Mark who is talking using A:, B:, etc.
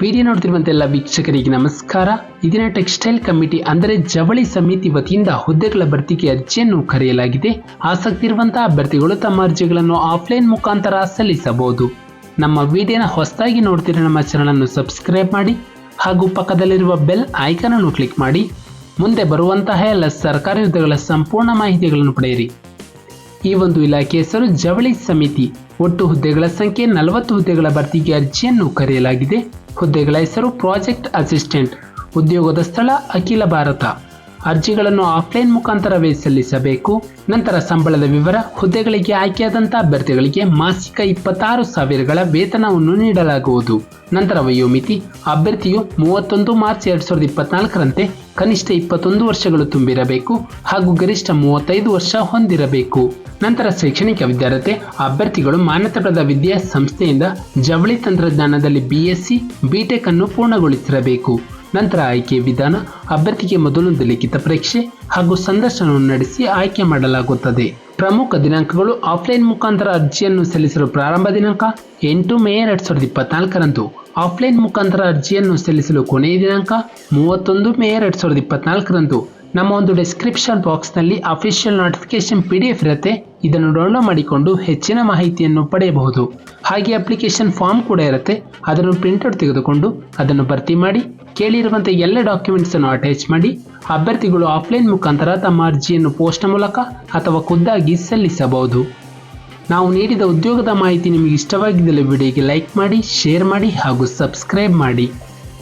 A: Video ನೋಡ್ತಿರುವಂತೆ ಎಲ್ಲ ವೀಕ್ಷಕರಿಗೆ ನಮಸ್ಕಾರ. ಇದನ್ನ ಟೆಕ್ಸ್ಟೈಲ್ ಕಮಿಟಿ ಅಂದರೆ ಜವಳಿ ಸಮಿತಿ ವತಿಯಿಂದ ಹುದ್ದೆಗಳ ಭರ್ತಿಗೆ ಅರ್ಜಿಯನ್ನು ಕರೆಯಲಾಗಿದೆ. ಆಸಕ್ತಿ ಇರುವಂತಹ ಅಭ್ಯರ್ಥಿಗಳು ತಮ್ಮ ಅರ್ಜಿಗಳನ್ನು ಆಫ್ಲೈನ್ ಮುಖಾಂತರ ಸಲ್ಲಿಸಬಹುದು. ನಮ್ಮ ವಿಡಿಯೋನ ಹೊಸದಾಗಿ ನೋಡ್ತಿರೋ ನಮ್ಮ ಚಾನಲ್ ಅನ್ನು ಸಬ್ಸ್ಕ್ರೈಬ್ ಮಾಡಿ ಹಾಗೂ ಪಕ್ಕದಲ್ಲಿರುವ ಬೆಲ್ ಐಕಾನ್ ಅನ್ನು ಕ್ಲಿಕ್ ಮಾಡಿ. ಮುಂದೆ ಬರುವಂತಹ ಎಲ್ಲ ಸರ್ಕಾರಿ ಹುದ್ದೆಗಳ ಸಂಪೂರ್ಣ ಮಾಹಿತಿಗಳನ್ನು ಪಡೆಯಿರಿ. ಈ ಒಂದು ಇಲಾಖೆ ಹೆಸರು ಜವಳಿ ಸಮಿತಿ. ಒಟ್ಟು ಹುದ್ದೆಗಳ ಸಂಖ್ಯೆ 40 ಹುದ್ದೆಗಳ ಭರ್ತಿಗೆ ಅರ್ಜಿಯನ್ನು ಕರೆಯಲಾಗಿದೆ. ಹುದ್ದೆಗಳ ಹೆಸರು ಪ್ರಾಜೆಕ್ಟ್ ಅಸಿಸ್ಟೆಂಟ್. ಉದ್ಯೋಗದ ಸ್ಥಳ ಅಖಿಲ ಭಾರತ. ಅರ್ಜಿಗಳನ್ನು ಆಫ್ಲೈನ್ ಮುಖಾಂತರವೇ ಸಲ್ಲಿಸಬೇಕು. ನಂತರ ಸಂಬಳದ ವಿವರ. ಹುದ್ದೆಗಳಿಗೆ ಆಯ್ಕೆಯಾದಂತಹ ಅಭ್ಯರ್ಥಿಗಳಿಗೆ ಮಾಸಿಕ 26,000ಗಳ ವೇತನವನ್ನು ನೀಡಲಾಗುವುದು. ನಂತರ ವಯೋಮಿತಿ. ಅಭ್ಯರ್ಥಿಯು 31 ಮಾರ್ಚ್ 2024ರಂತೆ ಕನಿಷ್ಠ 21 ವರ್ಷಗಳು ತುಂಬಿರಬೇಕು ಹಾಗೂ ಗರಿಷ್ಠ 35 ವರ್ಷ ಹೊಂದಿರಬೇಕು. ನಂತರ ಶೈಕ್ಷಣಿಕ ವಿದ್ಯಾರ್ಹತೆ. ಅಭ್ಯರ್ಥಿಗಳು ಮಾನ್ಯತೆ ಪಡೆದ ವಿದ್ಯಾಸಂಸ್ಥೆಯಿಂದ ಜವಳಿ ತಂತ್ರಜ್ಞಾನದಲ್ಲಿ BSc BTech ಅನ್ನು ಪೂರ್ಣಗೊಳಿಸಿರಬೇಕು. ನಂತರ ಆಯ್ಕೆ ವಿಧಾನ. ಅಭ್ಯರ್ಥಿಗೆ ಮೊದಲೊಂದು ಲಿಖಿತ ಪರೀಕ್ಷೆ ಹಾಗೂ ಸಂದರ್ಶನವನ್ನು ನಡೆಸಿ ಆಯ್ಕೆ ಮಾಡಲಾಗುತ್ತದೆ. ಪ್ರಮುಖ ದಿನಾಂಕಗಳು. ಆಫ್ಲೈನ್ ಮುಖಾಂತರ ಅರ್ಜಿಯನ್ನು ಸಲ್ಲಿಸಲು ಪ್ರಾರಂಭ ದಿನಾಂಕ 8 ಮೇ 2024ರಂದು. ಆಫ್ಲೈನ್ ಮುಖಾಂತರ ಅರ್ಜಿಯನ್ನು ಸಲ್ಲಿಸಲು ಕೊನೆಯ ದಿನಾಂಕ 31 ಮೇ 2024ರಂದು. ನಮ್ಮ ಒಂದು ಡಿಸ್ಕ್ರಿಪ್ಷನ್ ಬಾಕ್ಸ್ನಲ್ಲಿ ಅಫಿಷಿಯಲ್ ನೋಟಿಫಿಕೇಶನ್ PDF ಇರುತ್ತೆ. ಇದನ್ನು ಡೌನ್ಲೋಡ್ ಮಾಡಿಕೊಂಡು ಹೆಚ್ಚಿನ ಮಾಹಿತಿಯನ್ನು ಪಡೆಯಬಹುದು. ಹಾಗೆ ಅಪ್ಲಿಕೇಶನ್ ಫಾರ್ಮ್ ಕೂಡ ಇರುತ್ತೆ. ಅದನ್ನು ಪ್ರಿಂಟ್ಔಟ್ ತೆಗೆದುಕೊಂಡು ಅದನ್ನು ಭರ್ತಿ ಮಾಡಿ ಕೇಳಿರುವಂಥ ಎಲ್ಲ ಡಾಕ್ಯುಮೆಂಟ್ಸ್ ಅನ್ನು ಅಟ್ಯಾಚ್ ಮಾಡಿ ಅಭ್ಯರ್ಥಿಗಳು ಆಫ್ಲೈನ್ ಮುಖಾಂತರ ತಮ್ಮ ಅರ್ಜಿಯನ್ನು ಪೋಸ್ಟ್ ಮೂಲಕ ಅಥವಾ ಖುದ್ದಾಗಿ ಸಲ್ಲಿಸಬಹುದು. ನಾವು ನೀಡಿದ ಉದ್ಯೋಗದ ಮಾಹಿತಿ ನಿಮಗೆ ಇಷ್ಟವಾಗಿದ್ದಲ್ಲಿ ವಿಡಿಯೋಗೆ ಲೈಕ್ ಮಾಡಿ, ಶೇರ್ ಮಾಡಿ ಹಾಗೂ ಸಬ್ಸ್ಕ್ರೈಬ್ ಮಾಡಿ.